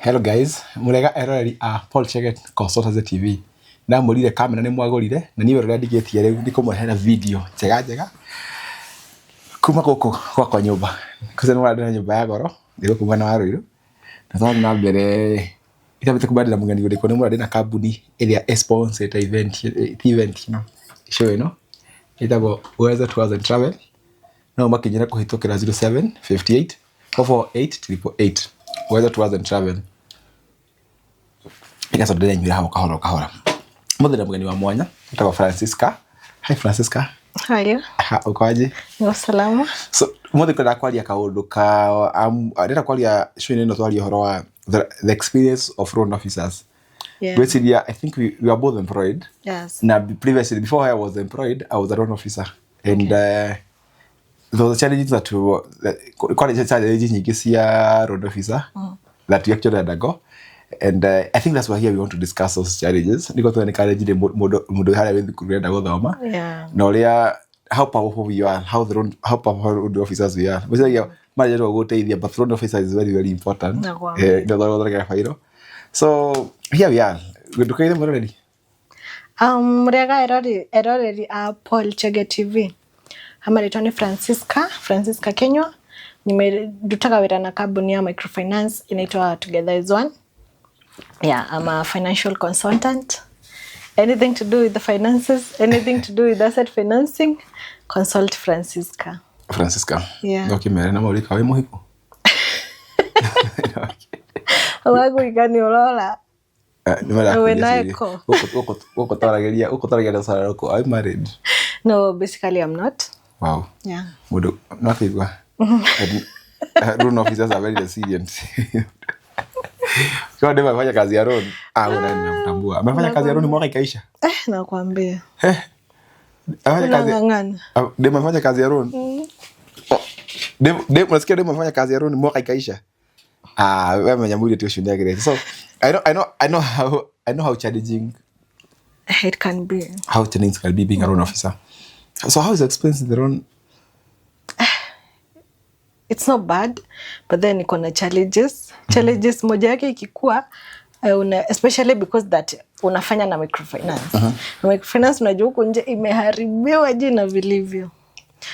Hello guys, murega eroreri a Paul Cheget Consultancy TV. Na murire kamera ni mwagurire na niwe rore ndigetie riu ndikumurehera video njega kuma goko kwa nyumba. Kuze ni wala nyumba ya goro ndiko kuma na waruiru. Na tondũ na mbere itabite kubadila mugeni uriko ni murade na kambuni iria sponsor event no. Show ino itagwo Uwezo 2000 Travel. Na makinyira kuhitukira 07 58 448 888. Uwezo 2000 Travel. Ika sodele nyira hapo kahora. Mudhira mgeni wa mwanya itagwa Francisca. Hi Francisca. Hi. Ukoaje? Ni salama. So mudhira kwalia kaundu ka ndira kwalia show ino twalia horo wa the experience of loan officers. Yeah. Basically, I think we are both employed. Yes. Now, previously, before I was employed, I was a loan officer. And there was challenges that quite a challenges you can see a road officer that we actually undergo. And I think that's why here we want to discuss those challenges. Because when encourage the modo hara with kurenda gothoma. Yeah. No, how powerful we are, how powerful road officers we are. But yeah, manager will go tell you, but road officer is very, very important. So here we are. Dukaire muroreri. Murega eroreri a Paul Cheget TV. Hamaritwa ni Francisca Kenywa. Nimedutaga wira na kambuni ya microfinance inaitwa Together is One. Yeah, I'm a financial consultant. Anything to do with the finances, anything to do with asset financing, consult Francisca. Yeah. Okay, mere na maulika we muhiku. Wagu igani ulola. Uko sara roko. Are you married? No, basically I'm not. Wow. Yeah. Mudo nothing. Loan officers are very resilient. Kwa dema fanya kazi ya loan. Unanitambua. Amefanya kazi ya loan mwaka ikaisha. Nakwambia. Dema fanya kazi ya loan. Unasikia dema fanya kazi ya loan mwaka ikaisha. Wewe mnyamuri tu shuhudia great. So I know how challenging it can be. How challenging can be being a loan officer. So how is the experience in the loan? It's not bad, but then iko na challenges. Challenges moja yake ikikuwa especially because that unafanya na microfinance. Na microfinance unajua huko nje imeharibiwa jina vilivyo.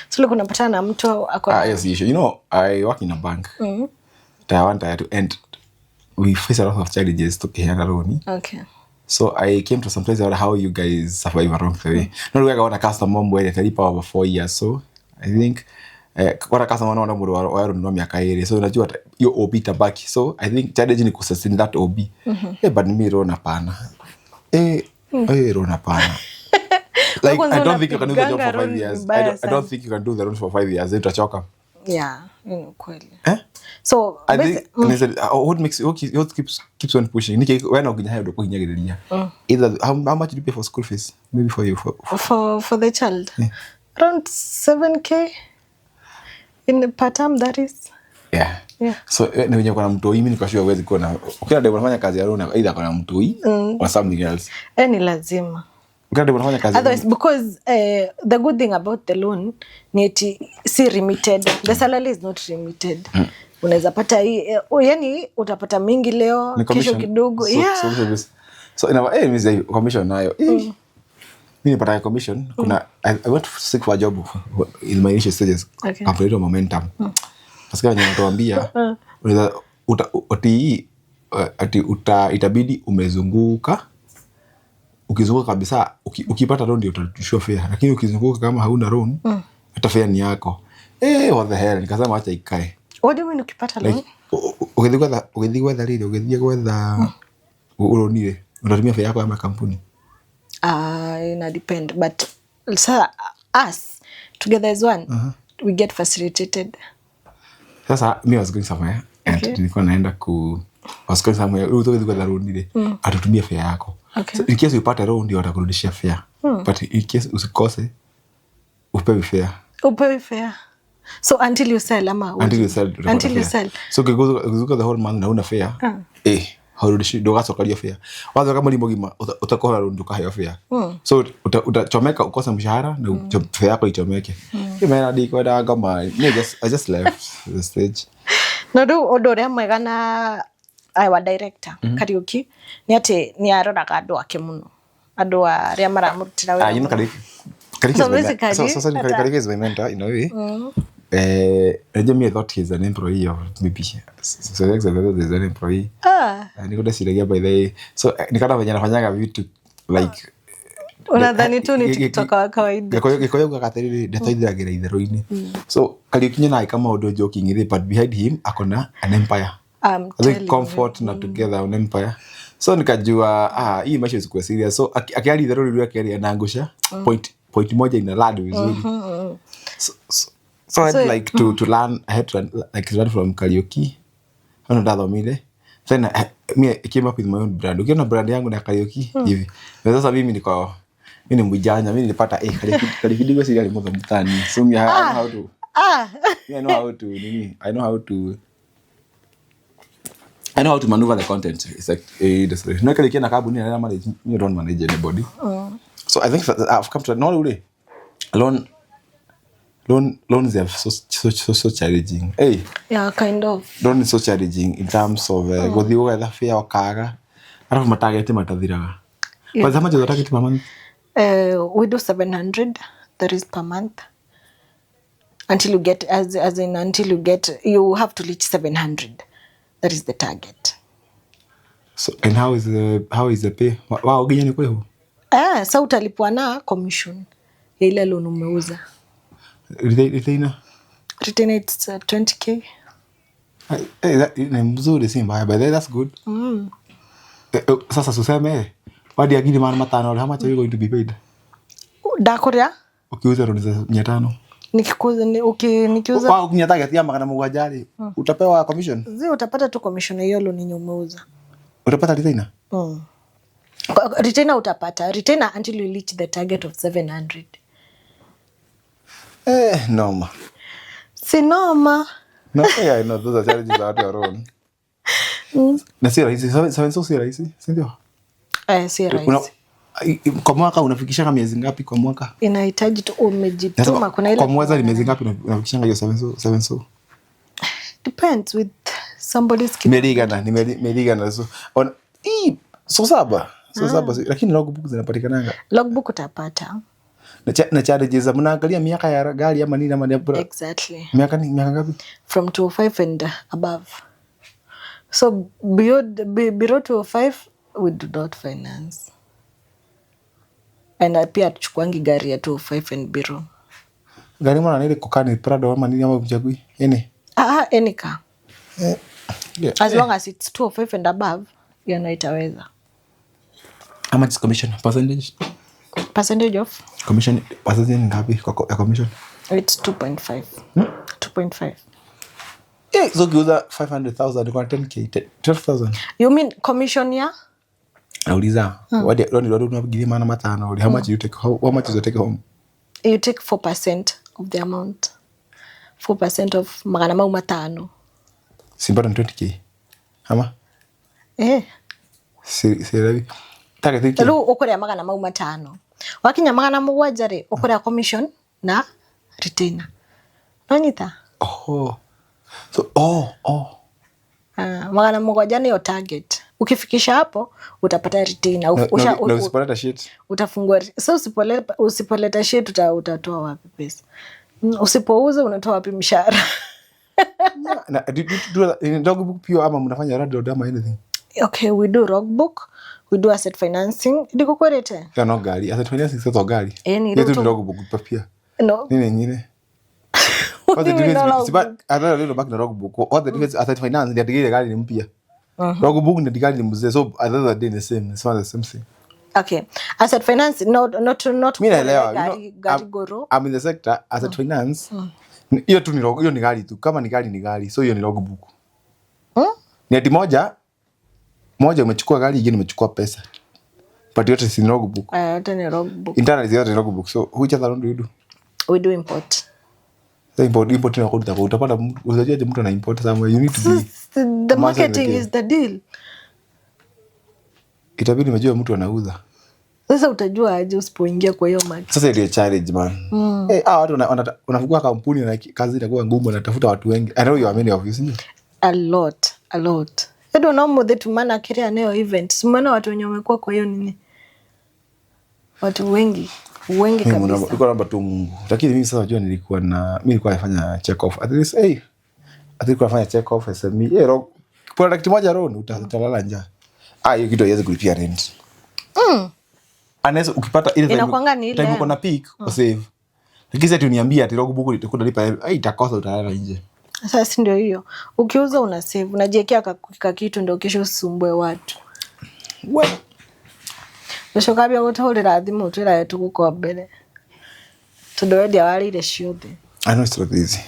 So leo unapatana na mtu akona yes, you know, I work in a bank. And we face a lot of challenges to pay a loan. Okay. So I came to some place about how you guys survive along the way. Not like I want a customer where they tell over 4 years. So I think what a customer wana mudo wa no miaka ere. So unajua yo OB tabaki. So I think challenge ni kusustain that OB. But mimi rona pana. Rona pana. Like I don't think you can do the job for 5 years. I don't think you can do the loan for 5 years. Utachoka. Yeah, kweli. So I think what keeps on pushing. Niki when ukinya hayo kwa hinyagiriria. Either how much do you pay for school fees? Maybe for you for the child. Yeah. Around 7K in per term, that is. Yeah. So ni wenye kuna mtoi mimi nikashua uwezi kuona. Ukiona ndio unafanya kazi ya loan either kuna mtoi or something else. Ni lazima. Otherwise, because the good thing about the loan ni eti si remitted. The salary is not remitted. Unaweza pata yani utapata mingi leo kesho kidogo. So ina commission nayo. Mimi nipata commission kuna I went to seek for a job in my initial stages. Okay. After momentum. Parce que wanatuambia unaweza itabidi umezunguka. Ukizunguka kabisa ukipata loan ndio utashua fare, lakini ukizunguka kama hauna loan hata fare ni yako. What the hell, nikasema acha ikae. What do you mean ukipata loan? Ukidhigwa dhalili ulonile unatumia fare yako ama kampuni? Ina depend, but so us Together is One, we get facilitated. Sasa mimi was going somewhere and nilikuwa naenda was going somewhere ukidhigwa dhalili atutumia fare yako. Okay. So in case upate loan ndio watakurudishia fare. But in case usikose upewe fare. So until you sell ama until you sell. So ukizuka the whole month na una fare. Haurudishi doga sokalia fare. Wazo kama limo gima utakola loan duka fare. So utachomeka ukosa mshahara na fare yako ichomeke. Mimi hadi kwa daga I just left the stage. No do odore mwega na wa director Kariuki ni ati ni aroraga andu ake muno andu aria maramurutira wira. You know Kariuki is my mentor in a way. I thought he's an employee of maybe so is an employee. Niko ndaciragia by the way. So nikana venye nafanyaga vitu like unadhani tu ni TikTok wa kawaida. Gikoyo gakaterere ndetoithiragira itherũ-inĩ. So Kariuki na kama audio joking ile but behind him akona an empire. I think comfort na together an empire. So nikajua hii maisha isikuwa serious. So akiali itherũ rĩu akiali anangusha point moja ina land vizuri. So I had like to learn. I had to learn from Kariuki. Thomile. Then I came up with my own brand. Ukiona brand yangu na Kariuki hivi. Na sasa mimi ni mjanja, mimi nilipata Kariuki ndio serial mmoja mtani. So I know how to I know how to maneuver the content. It's like no Kariuki na kabuni na manage, you don't manage anybody. So I think I've come to not really loans are so challenging. Hey. Yeah, kind of. Loan is so challenging in terms of go the other fair or kaga. I don't target matadiraga. But how much is the target per month? We do 700. That is per month. Until you get you have to reach 700. That is the target. So and how is the pay? Wow, gani ni kwa hiyo? Sasa utalipwa na commission. Ile loan umeuza. Retainer it's 20k. Hey, that ni mzuri si mbaya, but that's good. Sasa suseme wadi agini maana 500, how much are you going to be paid? Dakoria ukiuza rodi za 500 nikiuza kwa ukinyataga tia magana mugwajari utapewa commission. Utapata tu commission hiyo loan yenye umeuza. Utapata retainer? Retainer utapata retainer until you reach the target of 700. Noma. Si noma. No, yeah, I know those are challenges out your own. Na si rahisi, so si rahisi, si ndio? Si rahisi. Kwa mwaka unafikisha kama miezi ngapi kwa mwaka? Inahitaji tu umejituma. Kuna ile kwa mwezi ni miezi ngapi unafikisha hiyo 7 so? Depends with somebody's kid. Nimeligana so on so saba lakini logbook zinapatikana. Logbook utapata. Na challenges mnaangalia miaka ya gari ama nini ama exactly. Miaka ngapi? From 205 and above. So below 205 we do not finance. And pia tuchukuangi gari ya 205 and below. Gari mwana ile kokani Prado ama nini ama mchagui? Any car. Yeah. As long as it's 205 and above, itaweza. How much is commission percentage? Percentage of? Commission percentage ngapi kwa commission? It's 2.5. 2.5. So ukiuza 500,000 kwa 10k 12,000. You mean commission ya? Nauliza. Wadi unapigia maana matano. How much you take how much is you take home? You take 4% of the amount. 4% of magana mau matano. Simba 20k. Ama? Siri. Target Lu ukore magana mau matano. Wakinya magana mugwajare ukore commission na retainer. Nonyita? Magana mugwajane yo target. Ukifikisha hapo utapata retainer. Na usipoleta shit. Utafungua. So usipoleta shit utatoa wapi pesa? Usipouza unatoa wapi mshahara? Na do logbook pia ama mnafanya radio ama anything? Okay, we do logbook. We do asset financing. Ndiko kwerete? Ya no gari. Asset financing sio gari. Yetu logbook pia. No. Nini nyingine? What the difference? I don't know back na logbook. What the difference? Asset finance ndio digile gari ni mpya. Logbook ndio gari ni mzee. So other than the same. It's not the same thing. Okay. Asset finance not mimi naelewa. Gari goro. I'm in the sector asset finance. Hiyo tu hiyo ni gari tu. Kama ni gari. So hiyo ni logbook. Ni hadi moja umechukua gari, nyingine umechukua pesa. But yote si logbook. Yote ni logbook. Internal is yote logbook. So which other one do you do? We do import. The import na kuta utapata uzaje mtu ana import somewhere. You need to be the marketing is the deal. Itabidi umejua mtu anauza. Sasa utajua aje usipoingia kwa hiyo market. Sasa ile challenge man. Watu unafungua kampuni na kazi inakuwa ngumu, anatafuta watu wengi. I know you are many of you, see? A lot. Edo no muthe tumana kiria nayo event. Sumana watu wenye wamekuwa kwa hiyo nini? Watu wengi kabisa. Niko namba tu Mungu. Lakini mimi sasa najua nilikuwa nafanya check off. At least nilikuwa nafanya check off SME. Product moja roho utalala njaa. Hiyo kitu haiwezi kulipia rent. Unless ukipata ile time uko na peak save. Lakini sasa tuniambia ati rogu buku utalipa itakosa utalala nje. Sasa ndio hiyo. Ukiuza una save, unajiwekea kitu ndio kesho usumbue watu. Wewe Nesho kabya gutahurira thimu twira yetu guko mbere. Tondu wendi awarire ciothe. I know it's not easy.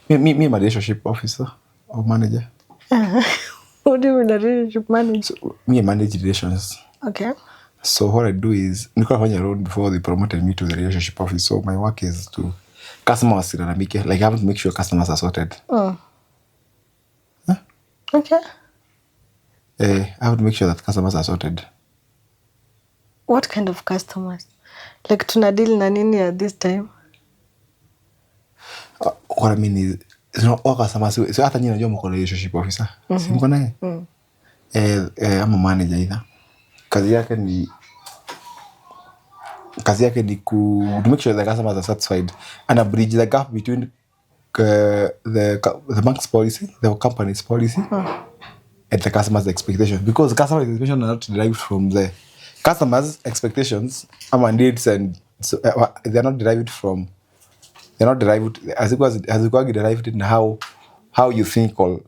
Me I'm a relationship officer or manager. What do you mean a relationship manager? Me I manage relations. Okay. So what I do is nilikuwa nafanya role before they promoted me to the relationship office. So my work is to customer wasilalamike. Like I have to make sure customers are sorted. Okay. I have to make sure that customers are sorted. What kind of customers? Like tuna deal na nini at this time? What I mean is all customers. So hata nyinyi najua mko na relationship officer. Si mko naye? I'm a manager either. Kazi yake ni to make sure the customers are satisfied and bridge the gap between the bank's policy, the company's policy, and the customer's expectations. Because the customer's expectations are not derived from the customers' expectations and needs, and so they're not derived as it was derived in how you think or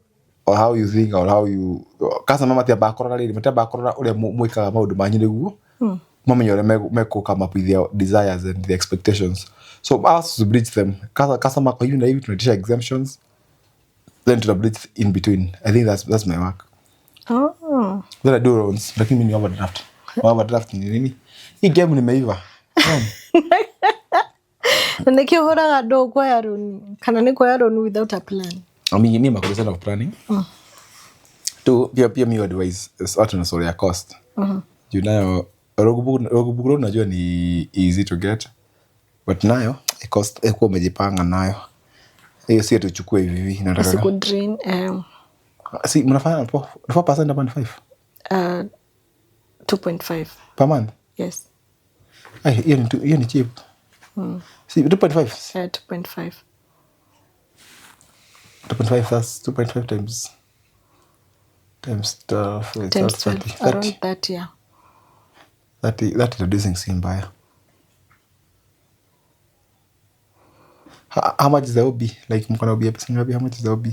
how you customer matia bakorora ule mwikaga maundu manyu niguo mamenye ule meko come up with their desires and their expectations. So us to bridge them. Customer kwa hivi na hivi tunatisha exemptions, then to bridge in between. I think that's my work. Then I do loans. Lakini mimi ni overdraft. Overdraft ni nini? Hii game nimeiva. Nikihora do kwa yaroni. Kana ni kwa yaroni without a plan. Mimi makosa of planning. To pia mi advice is out na story ya cost. You know rogubuku najua ni easy to get. But nayo cost eko umejipanga nayo. Hiyo si tuchukue hivi nataka. Siku drain si mnafanya 4% ama 5? 2.5 per month. Yes. Hiyo ni cheap. See 2.5. 2.5. 2.5 that's 2.5 times 12 times 12 around 30, yeah. That reducing si mbaya. How much is the OB? Like mkona OB pesa ngapi? How much is the OB?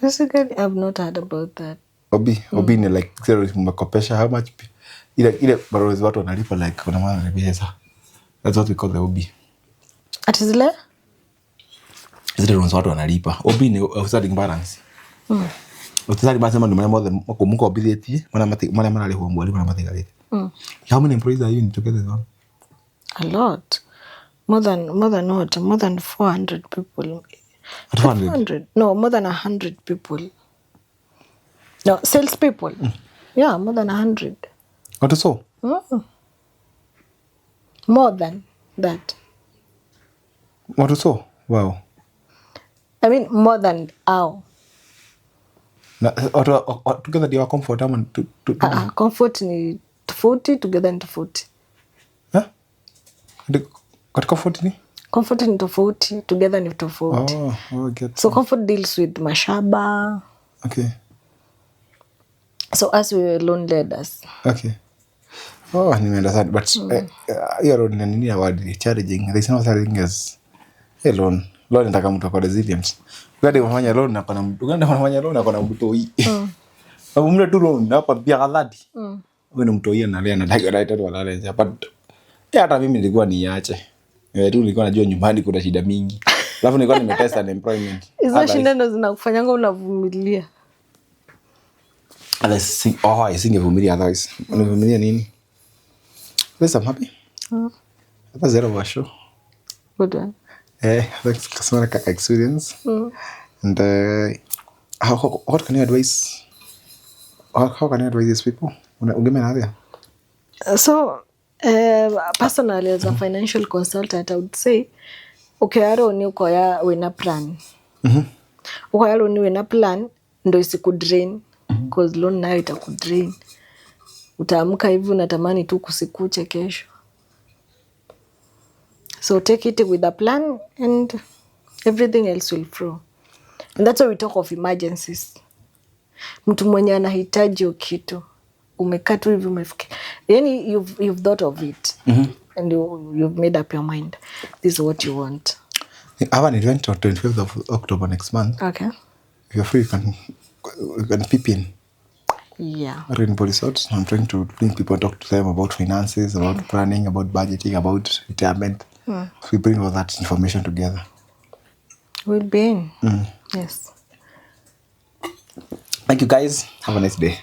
Basically, I've not heard about that. OB ni like zero mkopesha how much? Ile barua watu wanalipa like kuna maana ni pesa. That's what we call the OB. At zile? Zile watu wanalipa. OB ni outstanding balance. Outstanding balance ndio maana mko OB yetu maana alikuwa mwalimu na matigalete. How many employees are you in together one? A lot. More than 400 people. 400? No, more than 100 people. No, sales people. Yeah, more than 100. What so? More than that. What so? Wow. I mean, more than how? Together they are comfort ama comfort ni tofauti, together ni tofauti. Got comfort ni? Comfort ni tofauti, together ni tofauti. I get. So comfort deals with mashaba. Okay. So as we were loan leaders. Okay. Nimeunderstand. But hiyo loan ni nini award challenging. There is no challenging as a loan. Loan nataka mtu kwa resilience. Ukade unafanya loan na kuna mtu. Ukade unafanya loan na kuna mtu hii. Sababu mle tu loan hapa pia kadhati. Wewe ni mtu hii analia na direct wala lenja. But hata mimi nilikuwa niache. Tu nilikuwa najua nyumbani kuna shida mingi. Alafu nilikuwa nimetest unemployment. Hizo shida ndo zinakufanyanga unavumilia. Singevumilia otherwise. Unavumilia nini? Yes, I'm happy. That was zero show. Good one. That's customer experience. And what can you advise? How can you advise these people? So, personally, as a financial consultant, I would say, okay, I don't know where we na plan. Okay, I don't know we na plan. ndo isikudrain, cause loan nayo itakudrain. Utaamka hivi unatamani tu kusikuche kesho. So take it with a plan and everything else will flow. And that's why we talk of emergencies. Mtu mwenye anahitaji hiyo kitu, umekaa tu hivi umefikia, yani you've thought of it. And you've made up your mind, this is what you want. I have an event on 25th of October next month. Okay. If you're free, you can peep in. Yeah. Rainbow Resort. I'm trying to bring people and talk to them about finances, about planning, about budgeting, about retirement. So we bring all that information together. We'll be in. Yes. Thank you guys. Have a nice day.